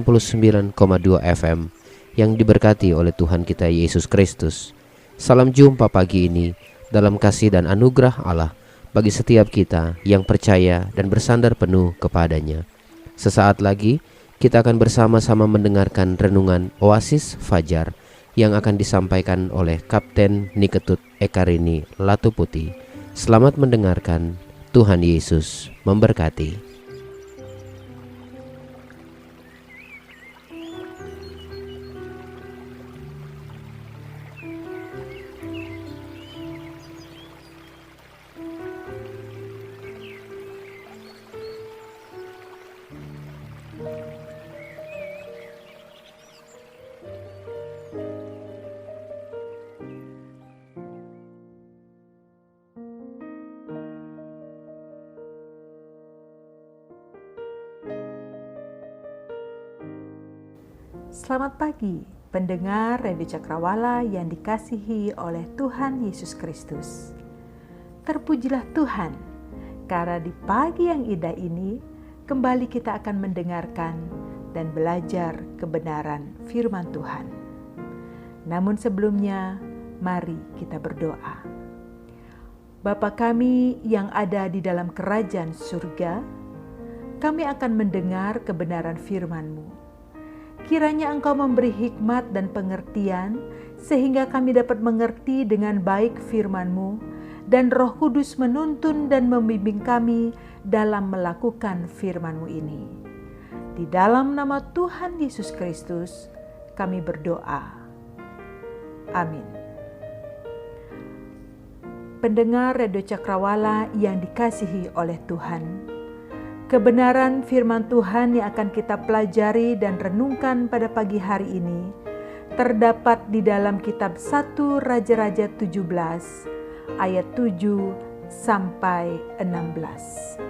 99,2 FM yang diberkati oleh Tuhan kita Yesus Kristus. Salam jumpa pagi ini dalam kasih dan anugerah Allah bagi setiap kita yang percaya dan bersandar penuh kepadanya. Sesaat lagi kita akan bersama-sama mendengarkan renungan Oasis Fajar yang akan disampaikan oleh Kapten Niketut Ekarini Latuputi. Selamat mendengarkan. Tuhan Yesus memberkati. Selamat pagi, pendengar Radio Cakrawala yang dikasihi oleh Tuhan Yesus Kristus. Terpujilah Tuhan, karena di pagi yang indah ini kembali kita akan mendengarkan dan belajar kebenaran firman Tuhan. Namun sebelumnya, mari kita berdoa. Bapa kami yang ada di dalam kerajaan surga, kami akan mendengar kebenaran firman-Mu. Kiranya Engkau memberi hikmat dan pengertian, sehingga kami dapat mengerti dengan baik firman-Mu, dan Roh Kudus menuntun dan membimbing kami dalam melakukan firman-Mu ini. Di dalam nama Tuhan Yesus Kristus, kami berdoa. Amin. Pendengar Radio Cakrawala yang dikasihi oleh Tuhan, kebenaran firman Tuhan yang akan kita pelajari dan renungkan pada pagi hari ini terdapat di dalam kitab 1 Raja-Raja 17 ayat 7 sampai 16.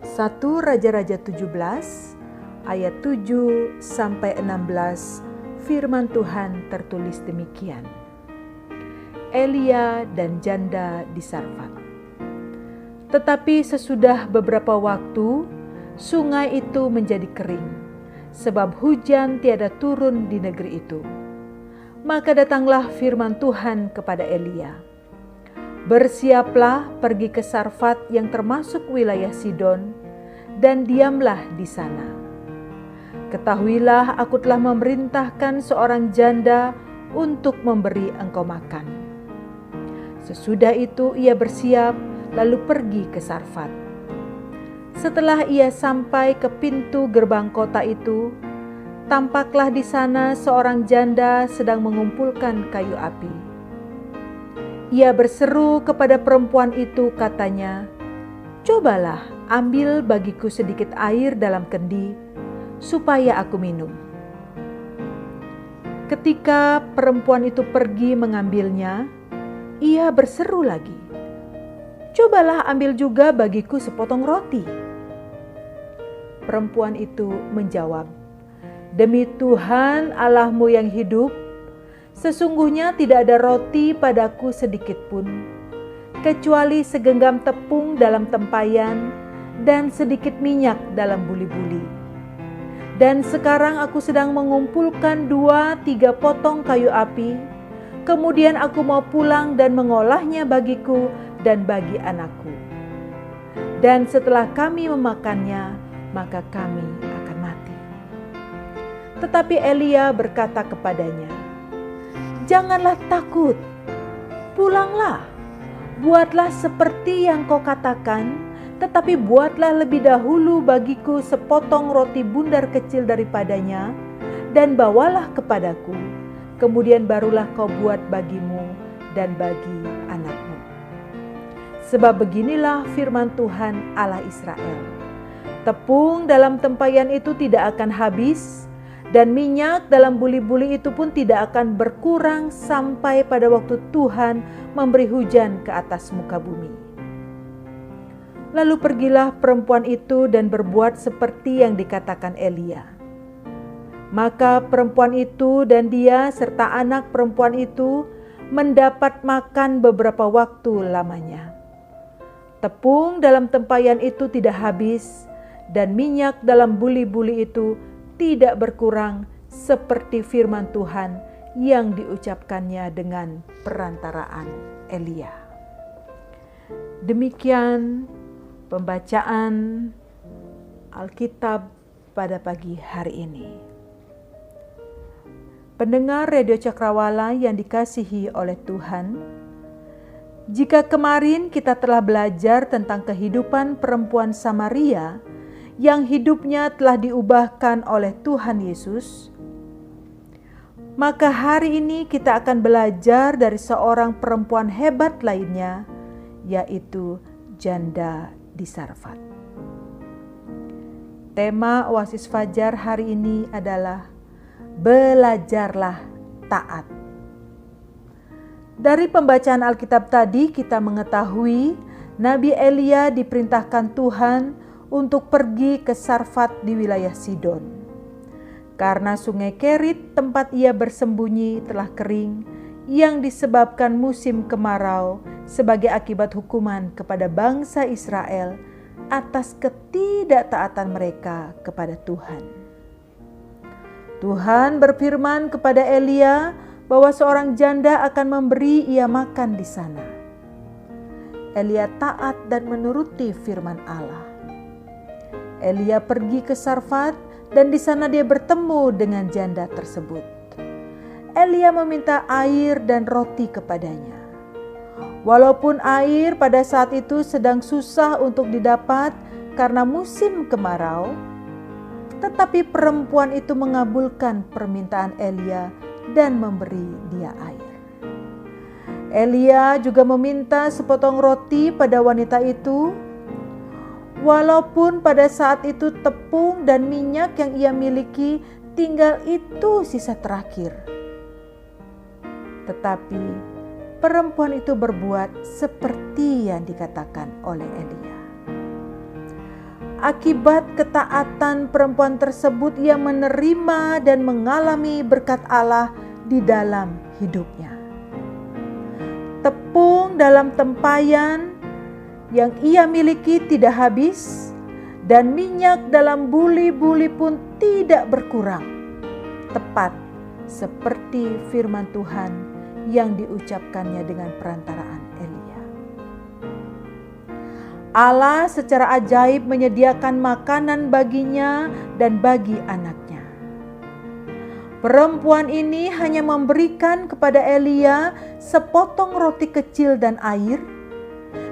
1 Raja-Raja 17 ayat 7 sampai 16, firman Tuhan tertulis demikian. Elia dan janda di Sarfat. Tetapi sesudah beberapa waktu, sungai itu menjadi kering, sebab hujan tiada turun di negeri itu. Maka datanglah firman Tuhan kepada Elia, "Bersiaplah pergi ke Sarfat yang termasuk wilayah Sidon, dan diamlah di sana. Ketahuilah aku telah memerintahkan seorang janda untuk memberi engkau makan." Sesudah itu ia bersiap, lalu pergi ke Sarfat. Setelah ia sampai ke pintu gerbang kota itu, tampaklah di sana seorang janda sedang mengumpulkan kayu api. Ia berseru kepada perempuan itu, katanya, "Cobalah ambil bagiku sedikit air dalam kendi, supaya aku minum." Ketika perempuan itu pergi mengambilnya, ia berseru lagi, "Cobalah ambil juga bagiku sepotong roti." Perempuan itu menjawab, "Demi Tuhan Allahmu yang hidup, sesungguhnya tidak ada roti padaku sedikit pun, kecuali segenggam tepung dalam tempayan dan sedikit minyak dalam buli-buli. Dan sekarang aku sedang mengumpulkan 2-3 potong kayu api, kemudian aku mau pulang dan mengolahnya bagiku dan bagi anakku. Dan setelah kami memakannya, maka kami akan mati." Tetapi Elia berkata kepadanya, "Janganlah takut, pulanglah, buatlah seperti yang kau katakan, tetapi buatlah lebih dahulu bagiku sepotong roti bundar kecil daripadanya, dan bawalah kepadaku, kemudian barulah kau buat bagimu dan bagi anakmu. Sebab beginilah firman Tuhan Allah Israel, tepung dalam tempayan itu tidak akan habis, dan minyak dalam buli-buli itu pun tidak akan berkurang sampai pada waktu Tuhan memberi hujan ke atas muka bumi." Lalu pergilah perempuan itu dan berbuat seperti yang dikatakan Elia. Maka perempuan itu dan dia serta anak perempuan itu mendapat makan beberapa waktu lamanya. Tepung dalam tempayan itu tidak habis, dan minyak dalam buli-buli itu tidak berkurang seperti firman Tuhan yang diucapkannya dengan perantaraan Elia. Demikian pembacaan Alkitab pada pagi hari ini. Pendengar Radio Cakrawala yang dikasihi oleh Tuhan, jika kemarin kita telah belajar tentang kehidupan perempuan Samaria yang hidupnya telah diubahkan oleh Tuhan Yesus, maka hari ini kita akan belajar dari seorang perempuan hebat lainnya, yaitu janda di Sarfat. Tema Oasis Fajar hari ini adalah belajarlah taat. Dari pembacaan Alkitab tadi kita mengetahui Nabi Elia diperintahkan Tuhan untuk pergi ke Sarfat di wilayah Sidon. Karena sungai Kerit tempat ia bersembunyi telah kering yang disebabkan musim kemarau sebagai akibat hukuman kepada bangsa Israel atas ketidaktaatan mereka kepada Tuhan. Tuhan berfirman kepada Elia bahwa seorang janda akan memberi ia makan di sana. Elia taat dan menuruti firman Allah. Elia pergi ke Sarfat dan di sana dia bertemu dengan janda tersebut. Elia meminta air dan roti kepadanya. Walaupun air pada saat itu sedang susah untuk didapat karena musim kemarau, tetapi perempuan itu mengabulkan permintaan Elia dan memberi dia air. Elia juga meminta sepotong roti pada wanita itu, walaupun pada saat itu tepung dan minyak yang ia miliki tinggal itu sisa terakhir. Tetapi perempuan itu berbuat seperti yang dikatakan oleh Elia. Akibat ketaatan perempuan tersebut, ia menerima dan mengalami berkat Allah di dalam hidupnya. Tepung dalam tempayan yang ia miliki tidak habis, dan minyak dalam buli-buli pun tidak berkurang. Tepat seperti firman Tuhan yang diucapkannya dengan perantaraan Elia. Allah secara ajaib menyediakan makanan baginya dan bagi anaknya. Perempuan ini hanya memberikan kepada Elia sepotong roti kecil dan air,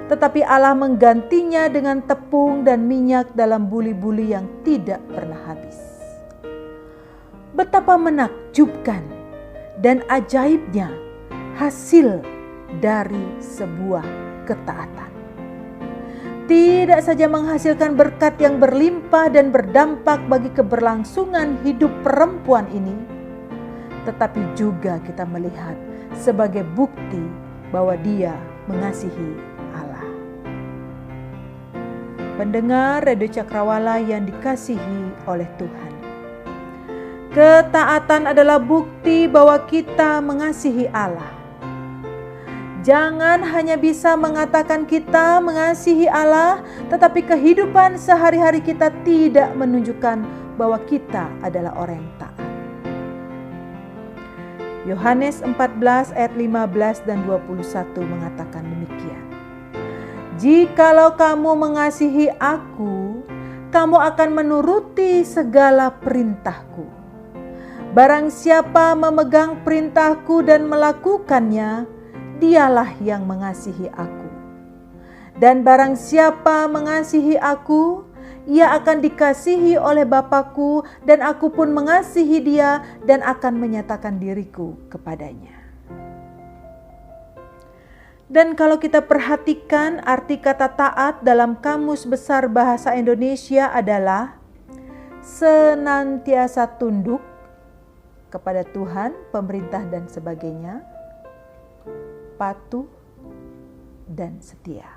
tetapi Allah menggantinya dengan tepung dan minyak dalam buli-buli yang tidak pernah habis. Betapa menakjubkan dan ajaibnya hasil dari sebuah ketaatan. Tidak saja menghasilkan berkat yang berlimpah dan berdampak bagi keberlangsungan hidup perempuan ini, tetapi juga kita melihat sebagai bukti bahwa dia mengasihi Allah. Pendengar Radio Cakrawala yang dikasihi oleh Tuhan, ketaatan adalah bukti bahwa kita mengasihi Allah. Jangan hanya bisa mengatakan kita mengasihi Allah, tetapi kehidupan sehari-hari kita tidak menunjukkan bahwa kita adalah orang yang taat. Yohanes 14 ayat 15 dan 21 mengatakan demikian. Jikalau kamu mengasihi aku, kamu akan menuruti segala perintahku. Barang siapa memegang perintahku dan melakukannya, dialah yang mengasihi aku. Dan barang siapa mengasihi aku, ia akan dikasihi oleh Bapa-Ku, dan aku pun mengasihi dia dan akan menyatakan diriku kepadanya. Dan kalau kita perhatikan arti kata taat dalam Kamus Besar Bahasa Indonesia adalah senantiasa tunduk kepada Tuhan, pemerintah dan sebagainya, patuh dan setia.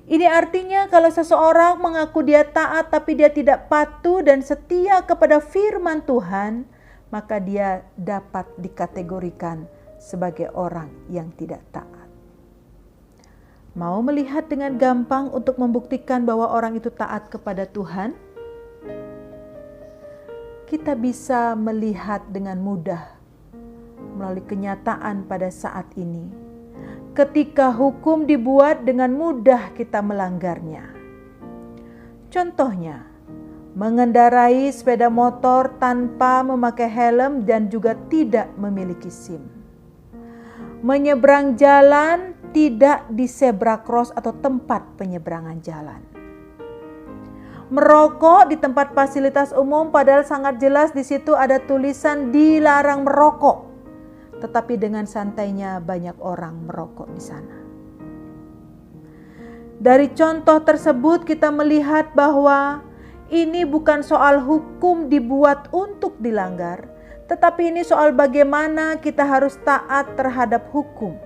Ini artinya kalau seseorang mengaku dia taat tapi dia tidak patuh dan setia kepada firman Tuhan, maka dia dapat dikategorikan sebagai orang yang tidak taat. Mau melihat dengan gampang untuk membuktikan bahwa orang itu taat kepada Tuhan? kita bisa melihat dengan mudah melalui kenyataan pada saat ini. Ketika hukum dibuat dengan mudah kita melanggarnya. Contohnya, mengendarai sepeda motor tanpa memakai helm dan juga tidak memiliki SIM. Menyeberang jalan tidak di zebra cross atau tempat penyeberangan jalan. Merokok di tempat fasilitas umum padahal sangat jelas di situ ada tulisan dilarang merokok. Tetapi dengan santainya banyak orang merokok di sana. Dari contoh tersebut kita melihat bahwa ini bukan soal hukum dibuat untuk dilanggar, tetapi ini soal bagaimana kita harus taat terhadap hukum.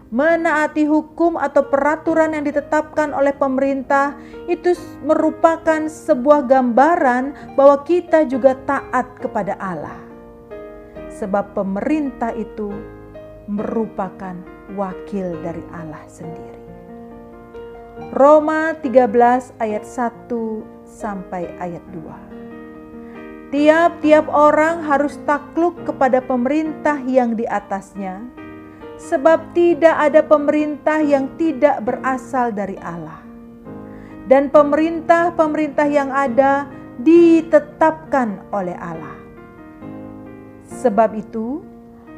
Menaati hukum atau peraturan yang ditetapkan oleh pemerintah itu merupakan sebuah gambaran bahwa kita juga taat kepada Allah. Sebab pemerintah itu merupakan wakil dari Allah sendiri. Roma 13 ayat 1 sampai ayat 2. Tiap-tiap orang harus takluk kepada pemerintah yang di atasnya, sebab tidak ada pemerintah yang tidak berasal dari Allah. Dan pemerintah-pemerintah yang ada ditetapkan oleh Allah. Sebab itu,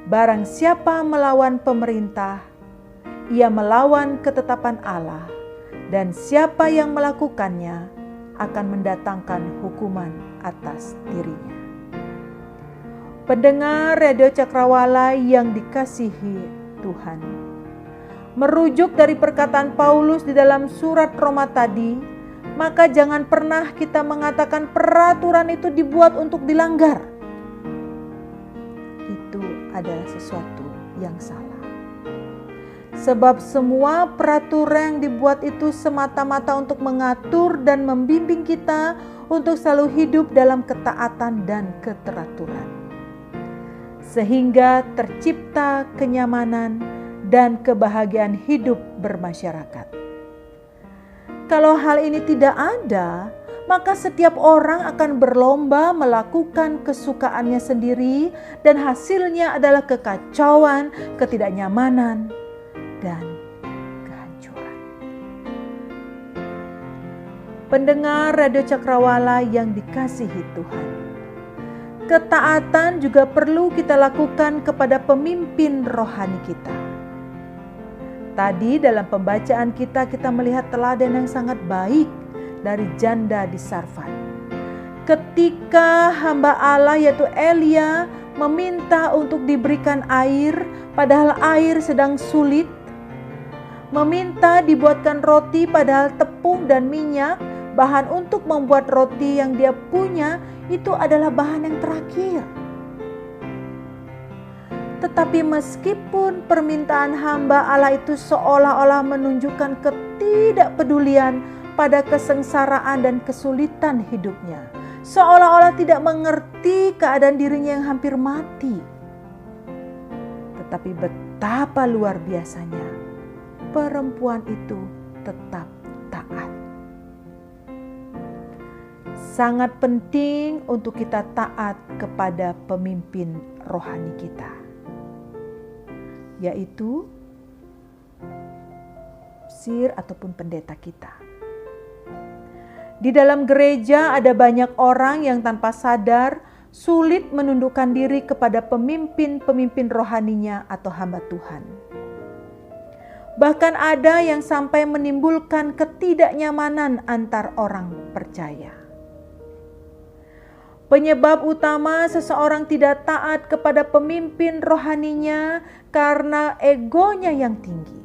barang siapa melawan pemerintah, ia melawan ketetapan Allah, dan siapa yang melakukannya akan mendatangkan hukuman atas dirinya. Pendengar Radio Cakrawala yang dikasihi Tuhan, merujuk dari perkataan Paulus di dalam surat Roma tadi, maka jangan pernah kita mengatakan peraturan itu dibuat untuk dilanggar. Itu adalah sesuatu yang salah. Sebab semua peraturan yang dibuat itu semata-mata untuk mengatur dan membimbing kita untuk selalu hidup dalam ketaatan dan keteraturan. Sehingga tercipta kenyamanan dan kebahagiaan hidup bermasyarakat. Kalau hal ini tidak ada, maka setiap orang akan berlomba melakukan kesukaannya sendiri dan hasilnya adalah kekacauan, ketidaknyamanan, dan kehancuran. Pendengar Radio Cakrawala yang dikasihi Tuhan, ketaatan juga perlu kita lakukan kepada pemimpin rohani kita. Tadi dalam pembacaan kita melihat teladan yang sangat baik dari janda di Sarfat. Ketika hamba Allah yaitu Elia meminta untuk diberikan air, padahal air sedang sulit. Meminta dibuatkan roti padahal tepung dan minyak, bahan untuk membuat roti yang dia punya, itu adalah bahan yang terakhir. Tetapi meskipun permintaan hamba Allah itu seolah-olah menunjukkan ketidakpedulian pada kesengsaraan dan kesulitan hidupnya, seolah-olah tidak mengerti keadaan dirinya yang hampir mati. Tetapi betapa luar biasanya perempuan itu tetap taat. Sangat penting untuk kita taat kepada pemimpin rohani kita, yaitu sir ataupun pendeta kita. Di dalam gereja ada banyak orang yang tanpa sadar sulit menundukkan diri kepada pemimpin-pemimpin rohaninya atau hamba Tuhan. Bahkan ada yang sampai menimbulkan ketidaknyamanan antar orang percaya. Penyebab utama seseorang tidak taat kepada pemimpin rohaninya karena egonya yang tinggi.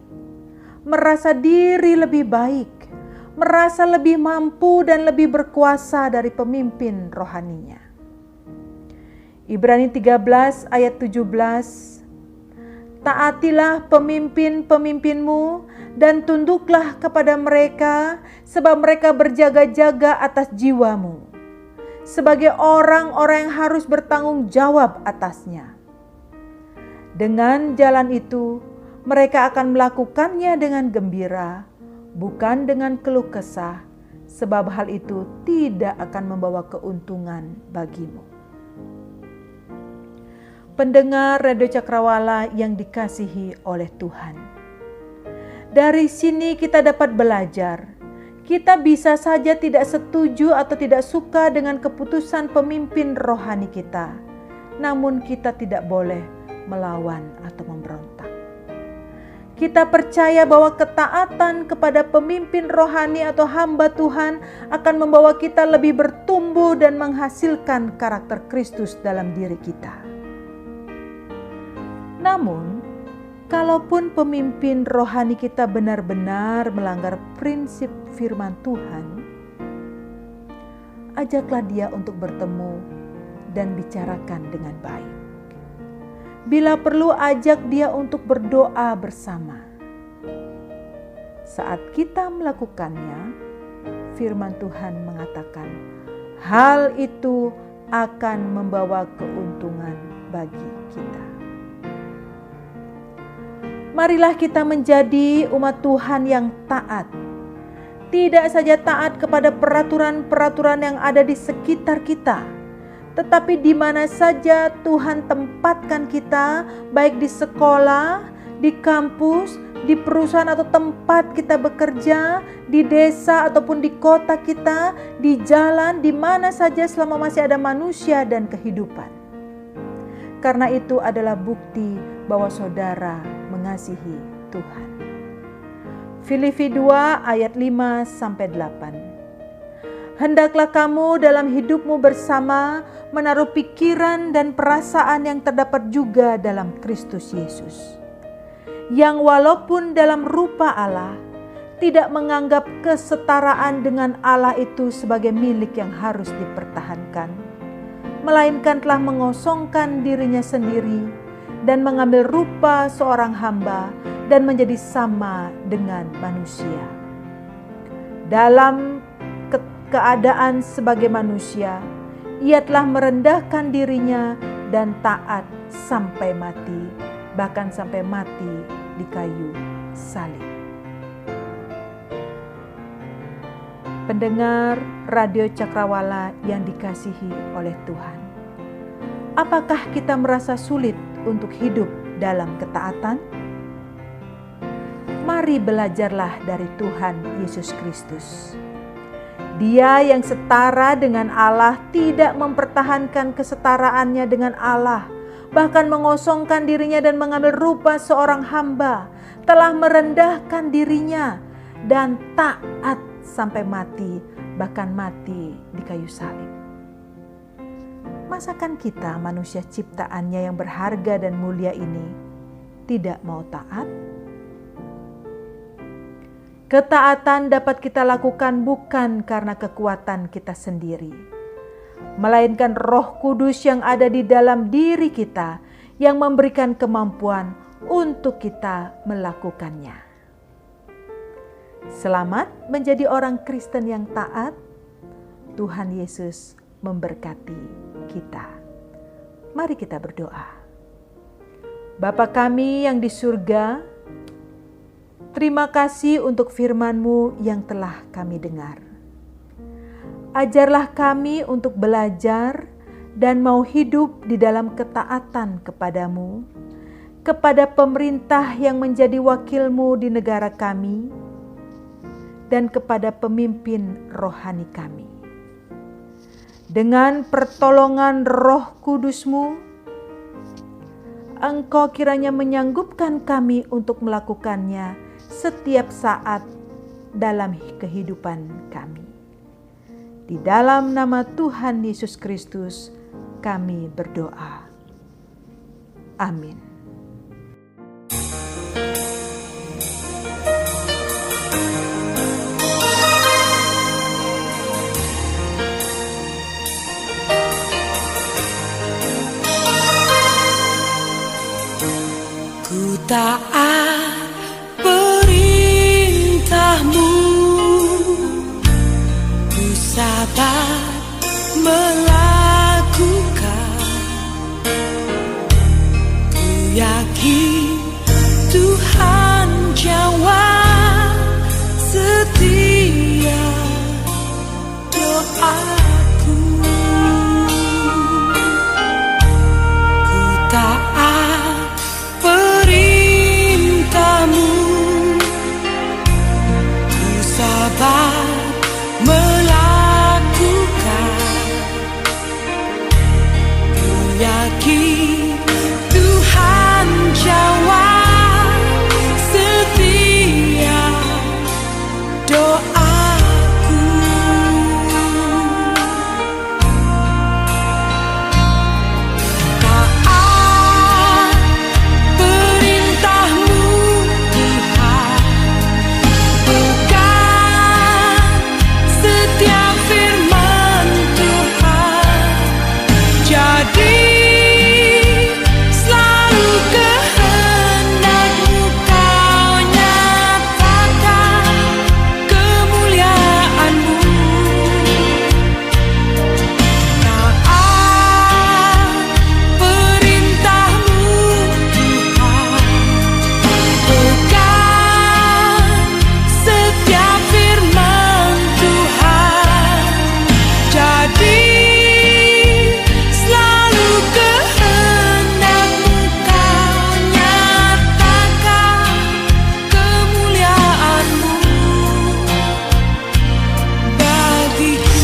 Merasa diri lebih baik, merasa lebih mampu dan lebih berkuasa dari pemimpin rohaninya. Ibrani 13 ayat 17. Taatilah pemimpin-pemimpinmu dan tunduklah kepada mereka sebab mereka berjaga-jaga atas jiwamu. Sebagai orang-orang yang harus bertanggung jawab atasnya. Dengan jalan itu, mereka akan melakukannya dengan gembira, bukan dengan keluh kesah, sebab hal itu tidak akan membawa keuntungan bagimu. Pendengar Radio Cakrawala yang dikasihi oleh Tuhan, dari sini kita dapat belajar. Kita bisa saja tidak setuju atau tidak suka dengan keputusan pemimpin rohani kita, namun kita tidak boleh melawan atau memberontak. Kita percaya bahwa ketaatan kepada pemimpin rohani atau hamba Tuhan akan membawa kita lebih bertumbuh dan menghasilkan karakter Kristus dalam diri kita. Namun, kalaupun pemimpin rohani kita benar-benar melanggar prinsip firman Tuhan, ajaklah dia untuk bertemu dan bicarakan dengan baik. Bila perlu, ajak dia untuk berdoa bersama. Saat kita melakukannya, firman Tuhan mengatakan, hal itu akan membawa keuntungan bagi kita. Marilah kita menjadi umat Tuhan yang taat. Tidak saja taat kepada peraturan-peraturan yang ada di sekitar kita, tetapi di mana saja Tuhan tempatkan kita, baik di sekolah, di kampus, di perusahaan atau tempat kita bekerja, di desa ataupun di kota kita, di jalan, di mana saja selama masih ada manusia dan kehidupan. Karena itu adalah bukti bahwa saudara mengasihi Tuhan. Filipi 2 ayat 5-8. Hendaklah kamu dalam hidupmu bersama menaruh pikiran dan perasaan yang terdapat juga dalam Kristus Yesus, yang walaupun dalam rupa Allah, tidak menganggap kesetaraan dengan Allah itu sebagai milik yang harus dipertahankan, melainkan telah mengosongkan dirinya sendiri dan mengambil rupa seorang hamba dan menjadi sama dengan manusia. Dalam keadaan sebagai manusia, ia telah merendahkan dirinya dan taat sampai mati, bahkan sampai mati di kayu salib. Pendengar Radio Cakrawala yang dikasihi oleh Tuhan, apakah kita merasa sulit untuk hidup dalam ketaatan? Mari belajarlah dari Tuhan Yesus Kristus. Dia yang setara dengan Allah tidak mempertahankan kesetaraannya dengan Allah, bahkan mengosongkan dirinya dan mengambil rupa seorang hamba, telah merendahkan dirinya dan taat sampai mati, bahkan mati di kayu salib. Masakan kita, manusia ciptaannya yang berharga dan mulia ini, tidak mau taat? Ketaatan dapat kita lakukan bukan karena kekuatan kita sendiri, melainkan Roh Kudus yang ada di dalam diri kita yang memberikan kemampuan untuk kita melakukannya. Selamat menjadi orang Kristen yang taat. Tuhan Yesus memberkati kita. Mari kita berdoa. Bapa kami yang di surga, terima kasih untuk firman-Mu yang telah kami dengar. Ajarlah kami untuk belajar dan mau hidup di dalam ketaatan kepadamu, kepada pemerintah yang menjadi wakil-Mu di negara kami, dan kepada pemimpin rohani kami. Dengan pertolongan Roh Kudus-Mu, Engkau kiranya menyanggupkan kami untuk melakukannya setiap saat dalam kehidupan kami. Di dalam nama Tuhan Yesus Kristus kami berdoa. Amin. Ku taat perintah-Mu, ku sabar melakukan, ku yakin Tuhan jawab setia yakin Tuhan jawab setiap doaku. Taat perintah-Mu Tuhan, pegang setiap firman Tuhan, jadi selalu kehendak-Mu Kau nyatakan kemuliaan-Mu. Taat perintah-Mu Tuhan, pegang setiap firman Tuhan, jadi selalu kehendak-Mu Kau nyatakan kemuliaan-Mu bagiku.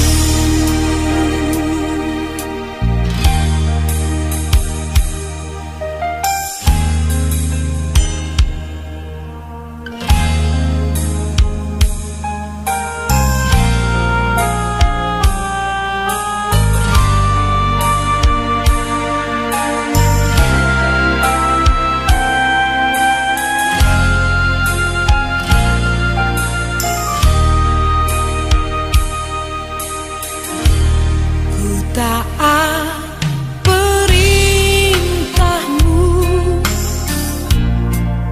Ku taat perintah-Mu,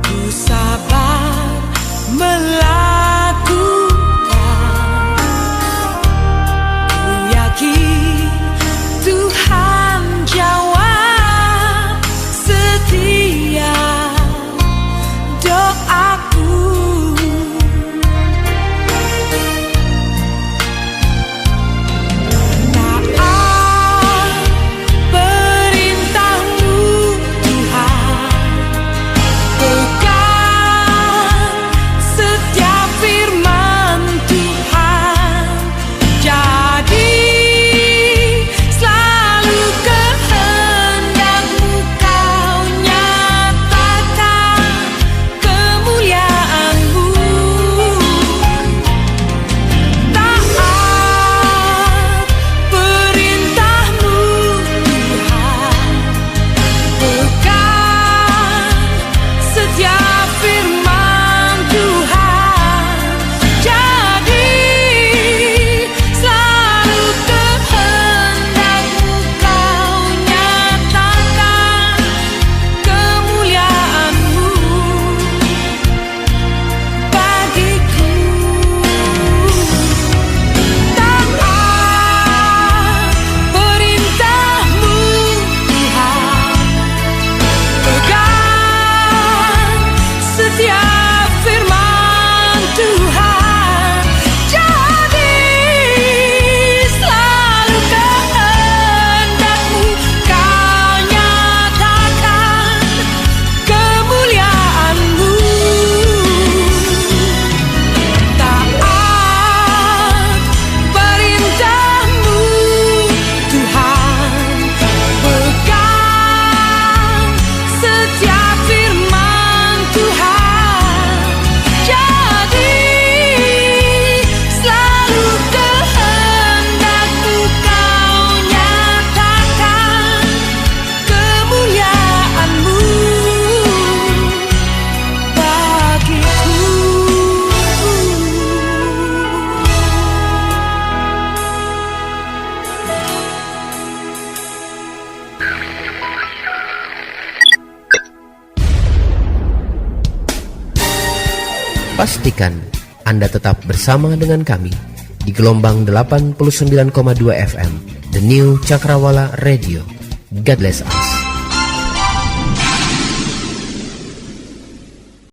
ku sabar melakukan. Ku yakin Tuhan jawab setiap doaku. Taat perintah-Mu Tuhan, pegang setiap firman Tuhan, jadi selalu kehendak-Mu Kau nyatakan kemuliaan-Mu. Taat perintah-Mu Tuhan, pegang setiap firman Tuhan, jadi selalu kehendak-Mu Kau nyatakan kemuliaan-Mu bagiku. Taat perintah-Mu Tuhan, pegang setiap firman Tuhan, jadi selalu kehendak-Mu Kau nyatakan kemuliaan-Mu. Taat perintah-Mu Tuhan, pegang setiap firman Tuhan, jadi selalu kehendak-Mu Kau nyatakan kemuliaan-Mu bagiku. Pastikan Anda tetap bersama dengan kami di gelombang 89,2 FM The New Cakrawala Radio. God bless us.